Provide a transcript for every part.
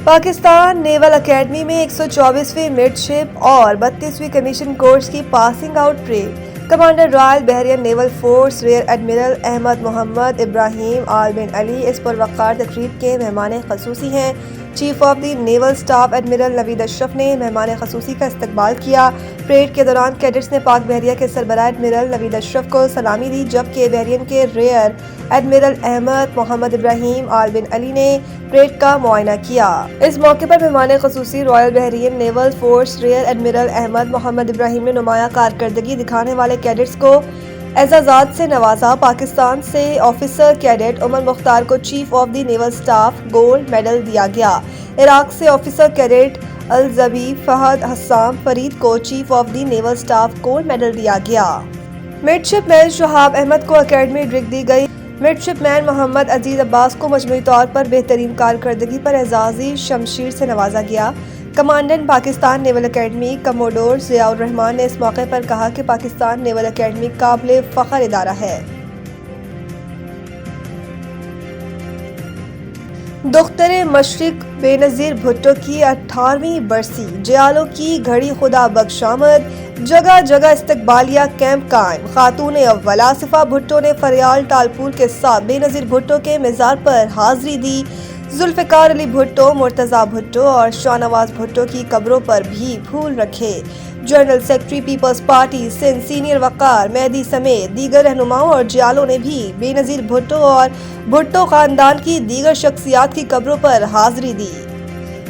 Pakistan naval academy میں 124ویں midship اور 32ویں کمیشن کورس کی passing out parade commander royal Bahrain naval force rear admiral Ahmed Mohammed Ibrahim Al bin Ali اس پروقار تقریب کے مہمان خصوصی ہیں۔ Chief of the naval staff admiral Naveed Ashraf نے مہمان خصوصی کا استقبال کیا۔ پریڈ کے دوران کیڈٹس نے پاک بحریہ کے سربراہ ایڈمرل نوید اشرف کو سلامی دی، جبکہ بحرین کے rear admiral Ahmed Mohammed Ibrahim Al bin علی نے پریڈ کا معائنہ کیا۔ اس موقع پر مہمان خصوصی Royal Bahrain naval force rear admiral Ahmed Mohammed ابراہیم نے نمایاں کارکردگی دکھانے والے کیڈٹس کو اعزازات سے نوازا۔ پاکستان سے آفیسر کیڈٹ عمر مختار کو chief of the naval staff gold medal دیا گیا۔ عراق سے officer cadet Alzubi Fahad Husam Farid کو chief of the naval staff gold medal دیا گیا۔ مڈ شپ مین شہاب احمد کو اکیڈمی ڈگری دی گئی۔ مڈ شپ مین محمد عزیز عباس کو مجموعی طور پر بہترین کارکردگی پر اعزازی شمشیر سے نوازا گیا۔ Commandant Pakistan naval academy commodore Zia ur-Rehman نے اس موقع پر کہا کہ پاکستان نیول اکیڈمی قابل فخر ادارہ ہے۔ دختر مشرق بے نظیر بھٹو کی 18ویں برسی، جیالوں کی گھڑی خدا بخش آمد، جگہ جگہ استقبالیہ کیمپ قائم۔ خاتون اول آصفہ بھٹو نے فریال ٹالپور کے ساتھ بے نظیر بھٹو کے مزار پر حاضری دی۔ ذوالفقار علی بھٹو، مرتضیٰ بھٹو اور شاہ نواز بھٹو کی قبروں پر بھی پھول رکھے۔ General secretary Peoples Party Sindh senior Waqar Mehdi سمیت دیگر رہنماؤں اور جیالوں نے بھی بے نظیر بھٹو اور بھٹو خاندان کی دیگر شخصیات کی قبروں پر حاضری دی۔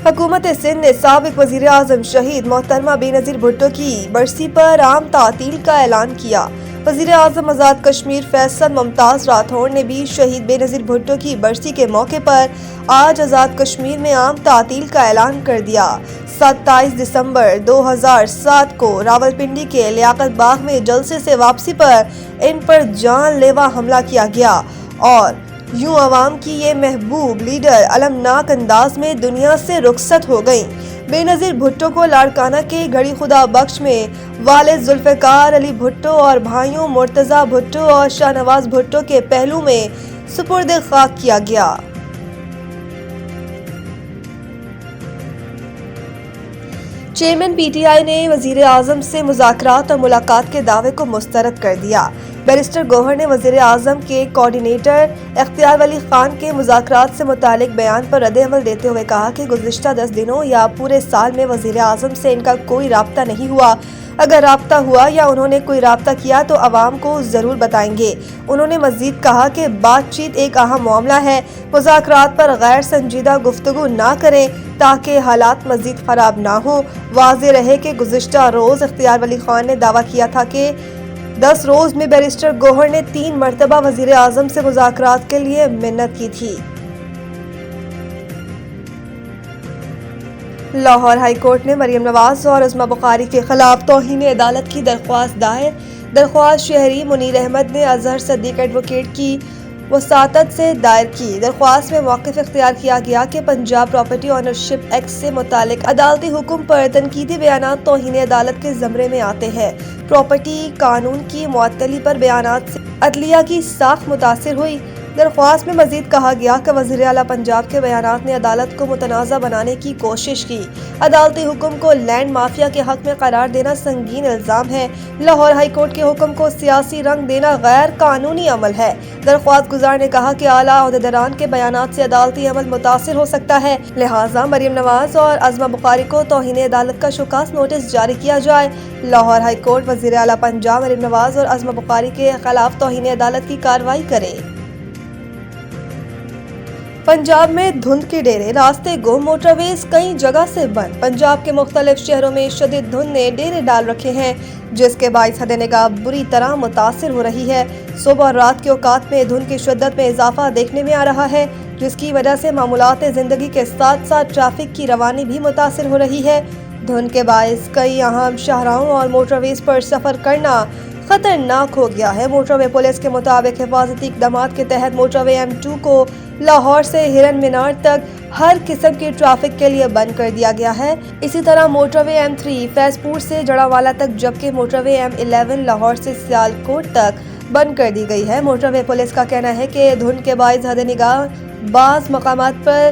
حکومت سندھ نے سابق وزیر اعظم شہید محترمہ بے نظیر بھٹو کی برسی پر عام تعطیل کا اعلان کیا۔ وزیر اعظم آزاد کشمیر فیصل ممتاز راٹھوڑ نے بھی شہید بے نظیر بھٹو کی برسی کے موقع پر آج آزاد کشمیر میں عام تعطیل کا اعلان کر دیا۔ 27 دسمبر 2007 کو راولپنڈی کے لیاقت باغ میں جلسے سے واپسی پر ان پر جان لیوا حملہ کیا گیا اور یوں عوام کی یہ محبوب لیڈر المناک انداز میں دنیا سے رخصت ہو گئیں۔ بے نظیر بھٹو کو لاڑکانہ کے گھڑی خدا بخش میں والد ذوالفقار علی بھٹو اور بھائیوں مرتضیٰ بھٹو اور شاہ نواز بھٹو کے پہلو میں سپرد خاک کیا گیا۔ چیئرمین پی ٹی آئی نے وزیر اعظم سے مذاکرات اور ملاقات کے دعوے کو مسترد کر دیا۔ بیرسٹر گوہر نے وزیر اعظم کے کوآرڈینیٹر اختیار ولی خان کے مذاکرات سے متعلق بیان پر رد عمل دیتے ہوئے کہا کہ گزشتہ 10 دنوں یا پورے سال میں وزیر اعظم سے ان کا کوئی رابطہ نہیں ہوا۔ اگر رابطہ ہوا یا انہوں نے کوئی رابطہ کیا تو عوام کو ضرور بتائیں گے۔ انہوں نے مزید کہا کہ بات چیت ایک اہم معاملہ ہے، مذاکرات پر غیر سنجیدہ گفتگو نہ کریں تاکہ حالات مزید خراب نہ ہوں۔ واضح رہے کہ گزشتہ روز اختیار ولی خان نے دعویٰ کیا تھا کہ 10 روز میں بیرسٹر گوہر نے 3 مرتبہ وزیر اعظم سے مذاکرات کے لیے منت کی تھی۔ لاہور ہائی کورٹ نے مریم نواز اور عظمی بخاری کے خلاف توہین عدالت کی درخواست شہری منیر احمد نے اظہر صدیق ایڈوکیٹ کی وساطت سے دائر کی۔ درخواست میں موقف اختیار کیا گیا کہ پنجاب پراپرٹی آنرشپ ایکٹ سے متعلق عدالتی حکم پر تنقیدی بیانات توہین عدالت کے زمرے میں آتے ہیں۔ پراپرٹی قانون کی معطلی پر بیانات سے عدلیہ کی ساکھ متاثر ہوئی۔ درخواست میں مزید کہا گیا کہ وزیر اعلیٰ پنجاب کے بیانات نے عدالت کو متنازع بنانے کی کوشش کی۔ عدالتی حکم کو لینڈ مافیا کے حق میں قرار دینا سنگین الزام ہے۔ لاہور ہائی کورٹ کے حکم کو سیاسی رنگ دینا غیر قانونی عمل ہے۔ درخواست گزار نے کہا کہ اعلیٰ عہدیداران کے بیانات سے عدالتی عمل متاثر ہو سکتا ہے، لہٰذا مریم نواز اور عظمی بخاری کو توہین عدالت کا شکست نوٹس جاری کیا جائے۔ لاہور ہائی کورٹ وزیر اعلیٰ پنجاب مریم نواز اور عظمی بخاری کے خلاف توہین عدالت کی کارروائی کرے۔ پنجاب میں دھند کے ڈیرے، راستے گم، موٹر ویز کئی جگہ سے بند۔ پنجاب کے مختلف شہروں میں شدید دھند نے ڈیرے ڈال رکھے ہیں، جس کے باعث حد نگاہ بری طرح متاثر ہو رہی ہے۔ صبح اور رات کے اوقات میں دھند کی شدت میں اضافہ دیکھنے میں آ رہا ہے، جس کی وجہ سے معمولات زندگی کے ساتھ ساتھ ٹریفک کی روانی بھی متاثر ہو رہی ہے۔ دھند کے باعث کئی اہم شاہراہوں اور موٹر ویز پر سفر کرنا خطرناک ہو گیا ہے۔ موٹر وے پولیس کے مطابق حفاظتی اقدامات کے تحت موٹر وے M2 کو لاہور سے ہرن مینار تک ہر قسم کی ٹریفک کے لیے بند کر دیا گیا ہے۔ اسی طرح موٹر وے M3 فیض پور سے جڑاوالا تک، جبکہ موٹر وے M11 لاہور سے سیالکوٹ تک بند کر دی گئی ہے۔ موٹر وے پولیس کا کہنا ہے کہ دھند کے باعث حد نگاہ بعض مقامات پر